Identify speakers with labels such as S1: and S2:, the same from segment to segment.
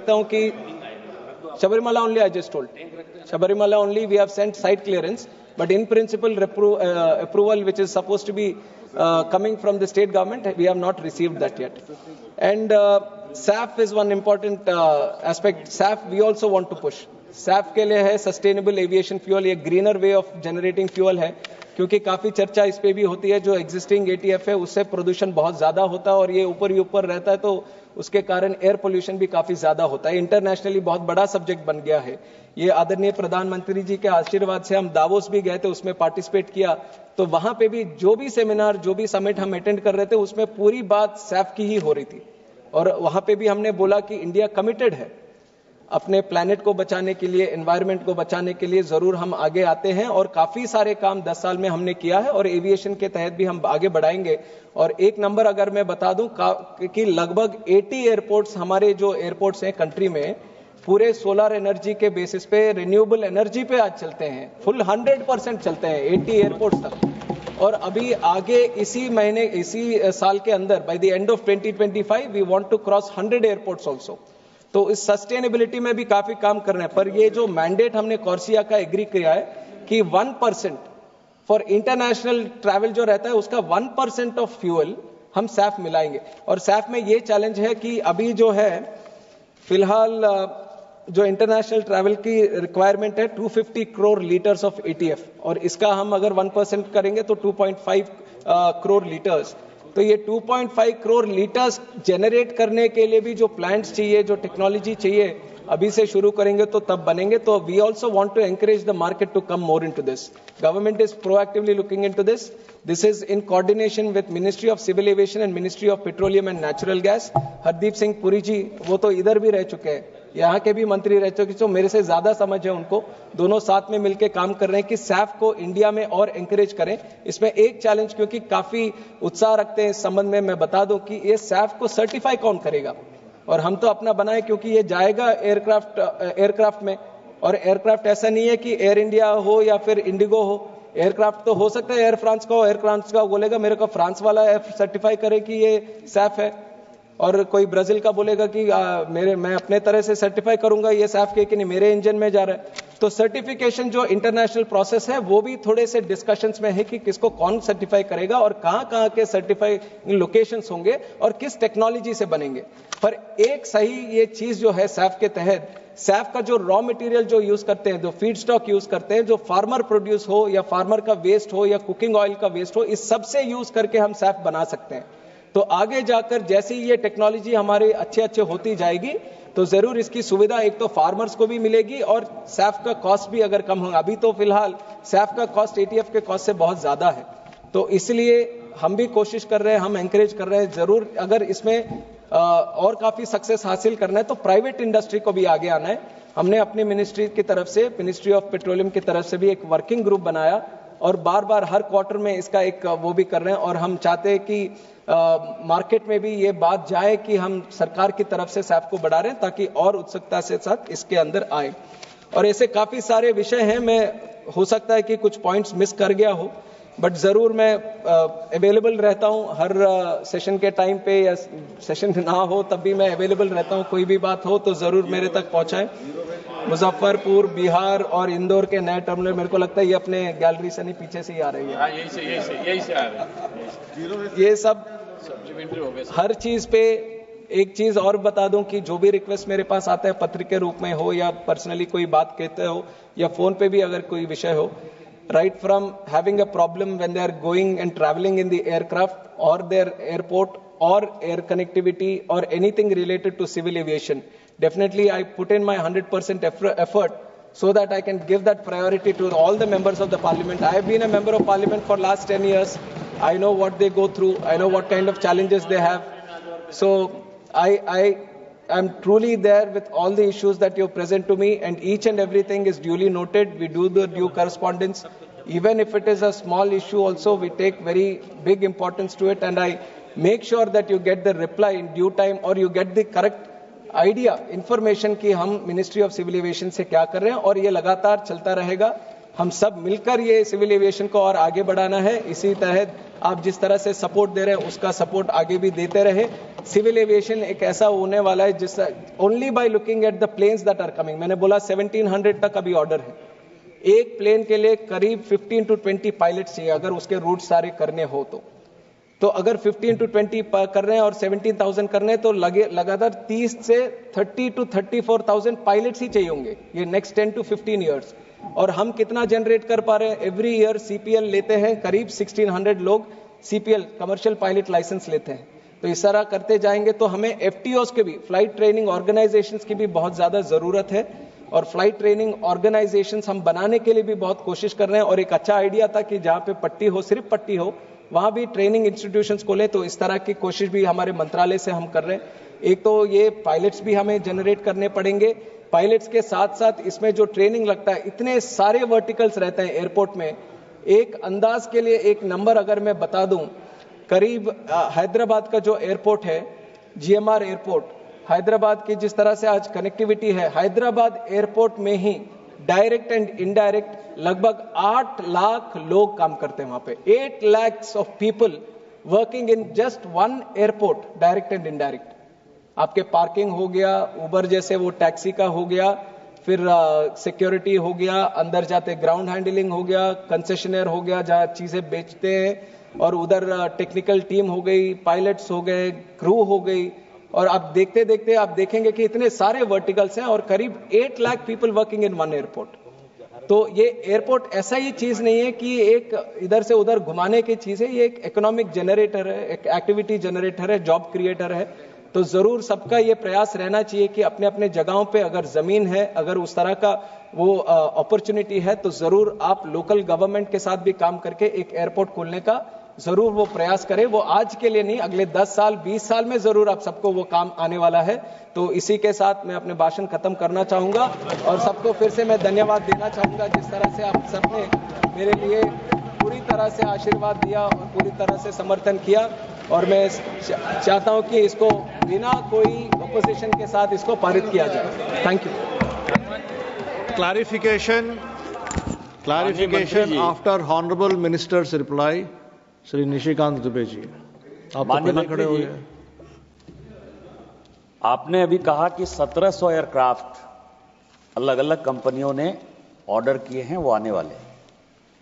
S1: सकता हूं कि Sabarimala only I just told. Sabarimala only we have sent site clearance, but in principle approval which is supposed to be coming from the state government, we have not received that yet. And SAF is one important aspect. SAF we also want to push. SAF के लिए है sustainable aviation fuel, ये greener way of generating fuel है, क्योंकि काफी चर्चा इस पे भी होती है। जो एग्जिस्टिंग एटीएफ है उससे प्रदूषण बहुत ज्यादा होता है और ये ऊपर ही ऊपर रहता है, तो उसके कारण एयर पोल्यूशन भी काफी ज्यादा होता है। इंटरनेशनली बहुत बड़ा सब्जेक्ट बन गया है ये। आदरणीय प्रधानमंत्री जी के आशीर्वाद से हम दावोस भी गए थे, उसमें पार्टिसिपेट किया, तो वहां पे भी जो भी सेमिनार जो भी समिट हम अटेंड कर रहे थे उसमें पूरी बात सैफ की ही हो रही थी। और वहां पे भी हमने बोला कि इंडिया कमिटेड है अपने प्लैनेट को बचाने के लिए, एनवायरनमेंट को बचाने के लिए। जरूर हम आगे आते हैं और काफी सारे काम 10 साल में हमने किया है और एविएशन के तहत भी हम आगे बढ़ाएंगे। और एक नंबर अगर मैं बता दूं कि लगभग 80 एयरपोर्ट्स, हमारे जो एयरपोर्ट्स हैं कंट्री में, पूरे सोलर एनर्जी के बेसिस पे, रिन्यूएबल एनर्जी पे आज चलते हैं, फुल 100% चलते हैं 80 एयरपोर्ट्स तक। और अभी आगे इसी महीने, इसी साल के अंदर, by the end of 2025 we want to cross 100 airports also. तो इस सस्टेनेबिलिटी में भी काफी काम करना है। पर ये जो मैंडेट हमने कॉर्सिया का एग्री किया है कि 1% फॉर इंटरनेशनल ट्रैवल जो रहता है उसका 1% ऑफ फ्यूल हम सैफ मिलाएंगे। और सैफ में ये चैलेंज है कि अभी जो है फिलहाल जो इंटरनेशनल ट्रैवल की रिक्वायरमेंट है 250 करोड़ लीटर्स ऑफ एटीएफ, और इसका हम अगर 1% करेंगे तो 2.5 करोड़ लीटर्स। तो ये 2.5 करोड़ लीटर्स जनरेट करने के लिए भी जो प्लांट्स चाहिए, जो टेक्नोलॉजी चाहिए, अभी से शुरू करेंगे तो तब बनेंगे। तो we also want to encourage the market to come more into this. Government is proactively looking into this. This is in coordination with ministry of civil aviation and ministry of petroleum and natural gas. Hardeep Singh Puri ji वो तो इधर भी रह चुके हैं, यहाँ के भी मंत्री रह चुके, तो मेरे से ज्यादा समझ है उनको। दोनों साथ में मिलकर काम कर रहे हैं कि सैफ को इंडिया में और एंकरेज करें। इसमें एक चैलेंज, क्योंकि काफी उत्साह रखते हैं इस संबंध में, मैं बता दूं कि ये सैफ को सर्टिफाई कौन करेगा। और हम तो अपना बनाए, क्योंकि ये जाएगा एयरक्राफ्ट में, और एयरक्राफ्ट ऐसा नहीं है कि एयर इंडिया हो या फिर इंडिगो हो। एयरक्राफ्ट तो हो सकता है एयर फ्रांस का हो, एयर फ्रांस का बोलेगा मेरे को फ्रांस वाला सर्टिफाई करे कि ये सैफ है, और कोई ब्राजील का बोलेगा कि मैं अपने तरह से सर्टिफाई करूंगा ये सैफ के कि नहीं मेरे इंजन में जा रहा है। तो सर्टिफिकेशन जो इंटरनेशनल प्रोसेस है वो भी थोड़े से डिस्कशंस में है कि किसको कौन सर्टिफाई करेगा और कहां के सर्टिफाई लोकेशंस होंगे और किस टेक्नोलॉजी से बनेंगे। पर एक सही ये चीज जो है सैफ के तहत, सैफ का जो रॉ मटेरियल जो यूज करते हैं, जो फीड स्टॉक यूज करते हैं, जो फार्मर प्रोड्यूस हो या फार्मर का वेस्ट हो या कुकिंग ऑयल का वेस्ट हो, इस सबसे यूज करके हम सैफ बना सकते हैं। तो आगे जाकर जैसे ही ये टेक्नोलॉजी हमारे अच्छे होती जाएगी तो जरूर इसकी सुविधा एक तो फार्मर्स को भी मिलेगी और सैफ का कॉस्ट भी अगर कम होगा। अभी तो फिलहाल सैफ का कॉस्ट एटीएफ के कॉस्ट से बहुत ज्यादा है, तो इसलिए हम भी कोशिश कर रहे हैं, हम एंकरेज कर रहे हैं। जरूर अगर इसमें और काफी सक्सेस हासिल करना है तो प्राइवेट इंडस्ट्री को भी आगे आना है। हमने अपनी मिनिस्ट्री की तरफ से, मिनिस्ट्री ऑफ पेट्रोलियम की तरफ से भी एक वर्किंग ग्रुप बनाया और बार हर क्वार्टर में इसका एक वो भी कर रहे हैं। और हम चाहते हैं कि मार्केट में भी ये बात जाए कि हम सरकार की तरफ से सैफ को बढ़ा रहे हैं ताकि और उत्सुकता से साथ इसके अंदर आए। और ऐसे काफी सारे विषय हैं, मैं हो सकता है कि कुछ पॉइंट्स मिस कर गया हो, बट जरूर मैं अवेलेबल रहता हूं हर सेशन के टाइम पे, या सेशन ना हो तब भी मैं अवेलेबल रहता हूं। कोई भी बात हो तो जरूर मेरे तक पहुंचाएं। मुजफ्फरपुर, बिहार और इंदौर के नए टर्मिनल, मेरे को लगता है ये अपने गैलरी से नहीं पीछे से ही आ रही है, यही से आ रही है। ये सब हर चीज पे एक चीज और बता दूं कि जो भी रिक्वेस्ट मेरे पास आता है, पत्र के रूप में हो या पर्सनली कोई बात कहते हो या फोन पे भी अगर कोई विषय हो, right from having a problem when they are going and traveling in the aircraft or their airport or air connectivity or anything related to civil aviation, definitely I put in my 100% effort so that I can give that priority to all the members of the parliament. I have been a member of parliament for last 10 years. I know what they go through. I know what kind of challenges they have. So I'm truly there with all the issues that you present to me, and each and everything is duly noted. We do the due correspondence. Even if it is a small issue also, we take very big importance to it, and I make sure that you get the reply in due time or you get the correct idea, information कि हम ministry of civil aviation से क्या कर रहे हैं। और ये लगातार चलता रहेगा। हम सब मिलकर ये सिविल एविएशन को और आगे बढ़ाना है। इसी तहत आप जिस तरह से सपोर्ट दे रहे हैं उसका सपोर्ट आगे भी देते रहे। सिविल एविएशन एक ऐसा होने वाला है जिस only by looking at the planes that are coming, मैंने बोला 1700 तक अभी ऑर्डर है, एक प्लेन के लिए करीब 15 to 20 पायलट चाहिए अगर उसके रूट सारे करने हो तो अगर 15 to 20 कर रहे हैं और 17,000 करने हैं तो लगातार 30 से 30 to 34,000 पायलट्स ही चाहिए होंगे ये नेक्स्ट 10 to 15 ईयर्स। और हम कितना जनरेट कर पा रहे हैं? एवरी ईयर सीपीएल लेते हैं करीब 1600 लोग सीपीएल कमर्शियल पायलट लाइसेंस लेते हैं। तो इस तरह करते जाएंगे तो हमें एफटीओस के भी, फ्लाइट ट्रेनिंग ऑर्गेनाइजेशंस की भी बहुत ज्यादा जरूरत है और फ्लाइट ट्रेनिंग ऑर्गेनाइजेशंस हम बनाने के लिए भी बहुत कोशिश कर रहे हैं। और एक अच्छा आइडिया था कि जहां पे पट्टी हो, सिर्फ पट्टी हो, वहां भी ट्रेनिंग इंस्टीट्यूशंस खोले, तो इस तरह की कोशिश भी हमारे मंत्रालय से हम कर रहे हैं। एक तो ये पायलट्स भी हमें जनरेट करने पड़ेंगे, पायलट्स के साथ साथ इसमें जो ट्रेनिंग लगता है, इतने सारे वर्टिकल्स रहते हैं एयरपोर्ट में। एक अंदाज के लिए एक नंबर अगर मैं बता दूं, करीब हैदराबाद का जो एयरपोर्ट है, जीएमआर एयरपोर्ट, हैदराबाद की जिस तरह से आज कनेक्टिविटी है, हैदराबाद एयरपोर्ट में ही डायरेक्ट एंड इनडायरेक्ट लगभग 8 लाख लोग काम करते हैं वहां पे। 8 lakhs of people working in just one airport, direct and indirect. आपके पार्किंग हो गया, उबर जैसे वो टैक्सी का हो गया, फिर सिक्योरिटी हो गया, अंदर जाते ग्राउंड हैंडलिंग हो गया, कंसेशनर हो गया जहां चीजें बेचते हैं, और उधर टेक्निकल टीम हो गई, पायलट्स हो गए, क्रू हो गई। और आप देखते देखते आप देखेंगे कि इतने सारे वर्टिकल्स हैं और करीब 8 lakh people working in one airport. तो ये एयरपोर्ट ऐसा ही चीज नहीं है कि एक इधर से उधर घुमाने की चीज है, ये एक इकोनॉमिक जनरेटर है, एक एक्टिविटी जनरेटर है, जॉब क्रिएटर है। तो जरूर सबका ये प्रयास रहना चाहिए कि अपने अपने जगहों पे अगर जमीन है, अगर उस तरह का वो अपॉर्चुनिटी है, तो जरूर आप लोकल गवर्नमेंट के साथ भी काम करके एक एयरपोर्ट खोलने का जरूर वो प्रयास करें। वो आज के लिए नहीं, अगले 10 साल 20 साल में जरूर आप सबको वो काम आने वाला है। तो इसी के साथ मैं अपने भाषण खत्म करना चाहूंगा और सबको फिर से मैं धन्यवाद देना चाहूंगा जिस तरह से आप सबने मेरे लिए पूरी तरह से आशीर्वाद दिया और पूरी तरह से समर्थन किया। और मैं चाहता हूं कि इसको बिना कोई ऑपोजिशन के साथ इसको पारित किया जाए। Thank you.
S2: Clarification after Honorable Minister's reply, Shri Nishikant Dubey ji, आप तो पहले खड़े हो गए।
S3: आपने अभी कहा कि 1700 एयरक्राफ्ट अलग अलग कंपनियों ने ऑर्डर किए हैं, वो आने वाले हैं।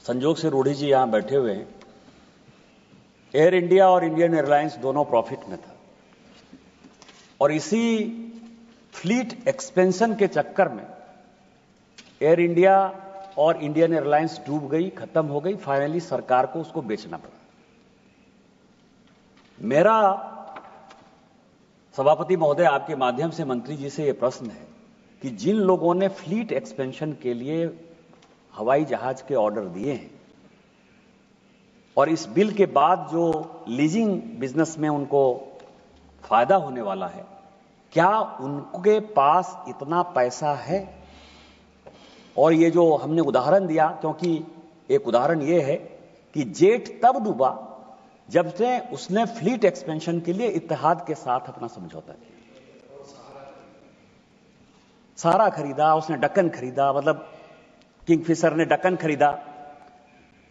S3: संजोग से रूढ़ी जी यहां बैठे हुए हैं। एयर इंडिया और इंडियन एयरलाइंस दोनों प्रॉफिट में था और इसी फ्लीट एक्सपेंशन के चक्कर में एयर इंडिया और इंडियन एयरलाइंस डूब गई, खत्म हो गई। फाइनली सरकार को उसको बेचना पड़ा। मेरा सभापति महोदय आपके माध्यम से मंत्री जी से यह प्रश्न है कि जिन लोगों ने फ्लीट एक्सपेंशन के लिए हवाई जहाज के ऑर्डर दिए हैं और इस बिल के बाद जो लीजिंग बिजनेस में उनको फायदा होने वाला है, क्या उनके पास इतना पैसा है? और ये जो हमने उदाहरण दिया, क्योंकि एक उदाहरण ये है कि जेट तब डूबा जब से उसने फ्लीट एक्सपेंशन के लिए इत्तेहाद के साथ अपना समझौता किया, सारा खरीदा उसने, डक्कन खरीदा, मतलब किंगफिशर ने डक्कन खरीदा।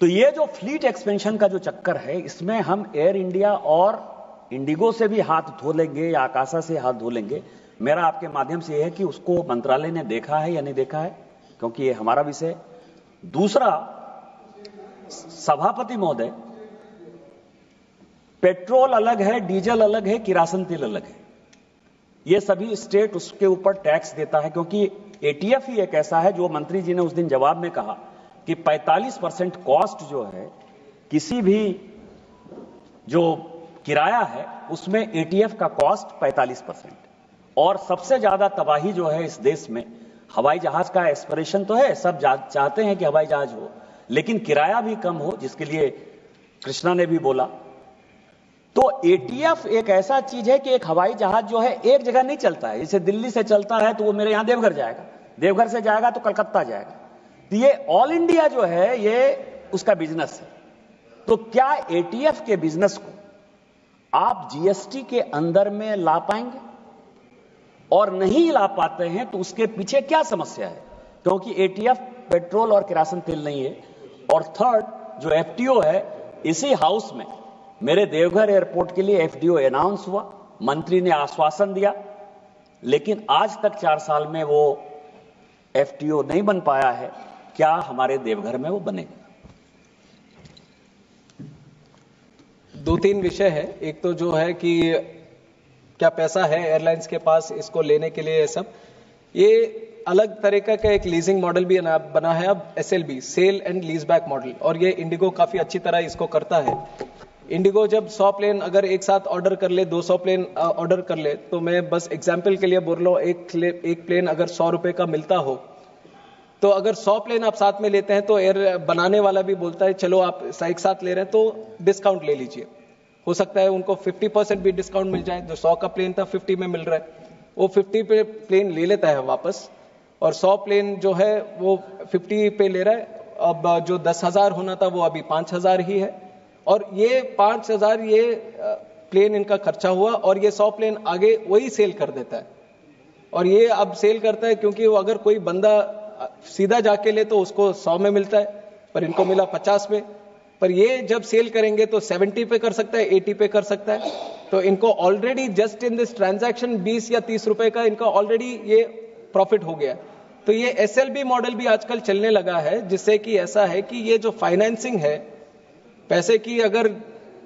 S3: तो ये जो फ्लीट एक्सपेंशन का जो चक्कर है, इसमें हम एयर इंडिया और इंडिगो से भी हाथ धो लेंगे या आकाशा से हाथ धो लेंगे। मेरा आपके माध्यम से यह है कि उसको मंत्रालय ने देखा है या नहीं देखा है, क्योंकि ये हमारा विषय है। दूसरा, सभापति महोदय, पेट्रोल अलग है, डीजल अलग है, किरासन तेल अलग है। ये सभी स्टेट उसके ऊपर टैक्स देता है, क्योंकि एटीएफ ही एक ऐसा है जो मंत्री जी ने उस दिन जवाब में कहा कि 45% कॉस्ट जो है किसी भी जो किराया है उसमें एटीएफ का कॉस्ट 45%। और सबसे ज्यादा तबाही जो है इस देश में, हवाई जहाज का एस्पिरेशन तो है, सब चाहते हैं कि हवाई जहाज हो, लेकिन किराया भी कम हो, जिसके लिए कृष्णा ने भी बोला। तो एटीएफ एक ऐसा चीज है कि एक हवाई जहाज जो है एक जगह नहीं चलता है। जैसे दिल्ली से चलता है तो वो मेरे यहां देवघर जाएगा, देवघर से जाएगा तो कलकत्ता जाएगा। तो ये ऑल इंडिया जो है ये उसका बिजनेस है। तो क्या एटीएफ के बिजनेस को आप जीएसटी के अंदर में ला पाएंगे? और नहीं ला पाते हैं तो उसके पीछे क्या समस्या है? क्योंकि एटीएफ पेट्रोल और किरासन तेल नहीं है। और थर्ड, जो एफटीओ है, इसी हाउस में मेरे देवघर एयरपोर्ट के लिए एफडीओ अनाउंस हुआ मंत्री ने आश्वासन दिया, लेकिन आज तक 4 साल में वो एफटीओ नहीं बन पाया है। क्या हमारे देवघर में वो बनेगा?
S1: 2-3 विषय है। एक तो जो है कि क्या पैसा है एयरलाइंस के पास इसको लेने के लिए, ये सब ये अलग तरीका का एक लीजिंग मॉडल भी बना है अब, SLB, sale and lease back model, और ये इंडिगो काफी अच्छी तरह इसको करता है। इंडिगो जब 100 प्लेन अगर एक साथ ऑर्डर कर ले, 200 प्लेन ऑर्डर कर ले, तो मैं बस एग्जाम्पल के लिए बोल रहा हूँ, एक प्लेन अगर 100 रुपए का मिलता हो, तो अगर 100 प्लेन आप साथ में लेते हैं तो एयर बनाने वाला भी बोलता है चलो आप एक साथ ले रहे हैं तो डिस्काउंट ले लीजिए। हो सकता है उनको 50% भी डिस्काउंट मिल जाए, जो 100 का प्लेन था 50 में मिल रहा है, वो 50 पे प्लेन ले लेता है वापस, और 100 प्लेन जो है वो 50 पे ले रहा है। अब जो 10,000 होना था वो अभी 5,000 ही है, और ये 5,000 ये प्लेन इनका खर्चा हुआ, और ये 100 प्लेन आगे वही सेल कर देता है। और ये अब सेल करता है क्योंकि वो अगर कोई बंदा सीधा जाके ले तो उसको 100 में मिलता है, पर इनको मिला 50 में। पर ये जब सेल करेंगे तो 70 पे कर सकता है, 80 पे कर सकता है। तो इनको already just in this transaction 20 या 30 रुपए का इनका ऑलरेडी ये प्रॉफिट हो गया। तो ये SLB मॉडल भी आजकल चलने लगा है, जिससे कि ऐसा है कि ये जो फाइनेंसिंग है पैसे की, अगर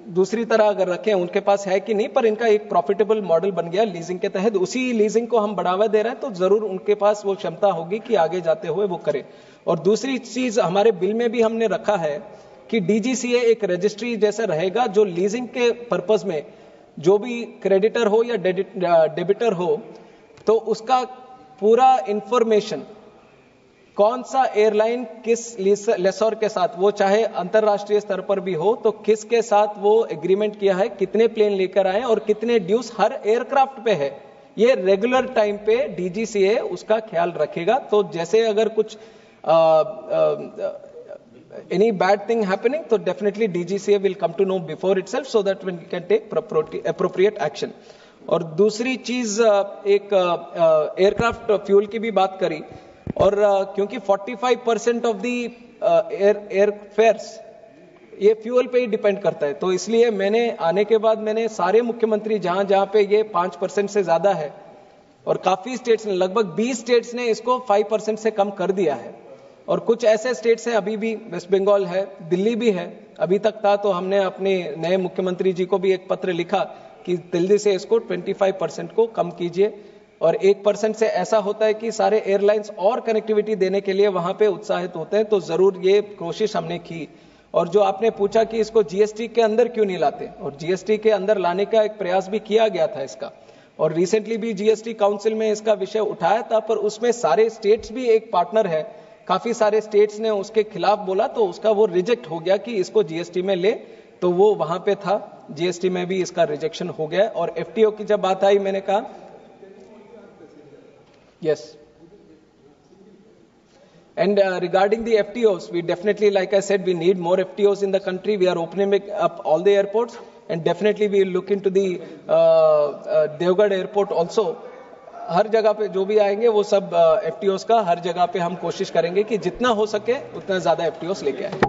S1: दूसरी तरह अगर रखें, उनके पास है कि नहीं, पर इनका एक प्रॉफिटेबल मॉडल बन गया लीजिंग के तहत। उसी लीजिंग को हम बढ़ावा दे रहे हैं, तो जरूर उनके पास वो क्षमता होगी कि आगे जाते हुए वो करें। और दूसरी चीज हमारे बिल में भी हमने रखा है कि DGCA एक रजिस्ट्री जैसा रहेगा, जो लीजिंग के पर्पज में जो भी क्रेडिटर हो या डेबिटर हो, तो उसका पूरा इंफॉर्मेशन, कौन सा एयरलाइन किस लेसर के साथ, वो चाहे अंतरराष्ट्रीय स्तर पर भी हो, तो किसके साथ वो एग्रीमेंट किया है, कितने प्लेन लेकर आए और कितने ड्यूज हर एयरक्राफ्ट पे है, ये रेगुलर टाइम पे DGCA उसका ख्याल रखेगा। तो जैसे अगर कुछ any bad thing happening, तो definitely DGCA will come to know before itself, so that when we can take appropriate action. और दूसरी चीज, एक एयरक्राफ्ट फ्यूल की भी बात करी, और क्योंकि 45% ऑफ दी एयर फेयर्स ये फ्यूल पे ही डिपेंड करता है, तो इसलिए मैंने आने के बाद मैंने सारे मुख्यमंत्री जहां जहां पे ये 5% से ज्यादा है, और काफी स्टेट्स ने, लगभग 20 स्टेट्स ने इसको 5% से कम कर दिया है, और कुछ ऐसे स्टेट्स हैं अभी भी, वेस्ट बंगाल है, दिल्ली भी है, अभी तक था, तो हमने अपने नए मुख्यमंत्री जी को भी एक पत्र लिखा कि दिल्ली से इसको 25% को कम कीजिए। और 1% से ऐसा होता है कि सारे एयरलाइंस और कनेक्टिविटी देने के लिए वहां पे उत्साहित होते हैं, तो जरूर ये कोशिश हमने की। और जो आपने पूछा कि इसको GST के अंदर क्यों नहीं लाते, और GST के अंदर लाने का एक प्रयास भी किया गया था इसका, और रिसेंटली भी GST काउंसिल में इसका विषय उठाया था, पर उसमें सारे स्टेट्स भी एक पार्टनर है, काफी सारे स्टेट्स ने उसके खिलाफ बोला, तो उसका वो रिजेक्ट हो गया कि इसको GST में ले, तो वो वहां पे था, GST में भी इसका रिजेक्शन हो गया। और FTO की जब बात आई, मैंने कहा yes, and regarding the FTOs, we definitely, like I said, we need more FTOs in the country. We are opening up all the airports, and definitely we will look into the Devgarh airport also. हर जगह पे जो भी आएंगे वो सब FTOs का हर जगह पे हम कोशिश करेंगे कि जितना हो सके उतना ज्यादा FTOs लेके आए।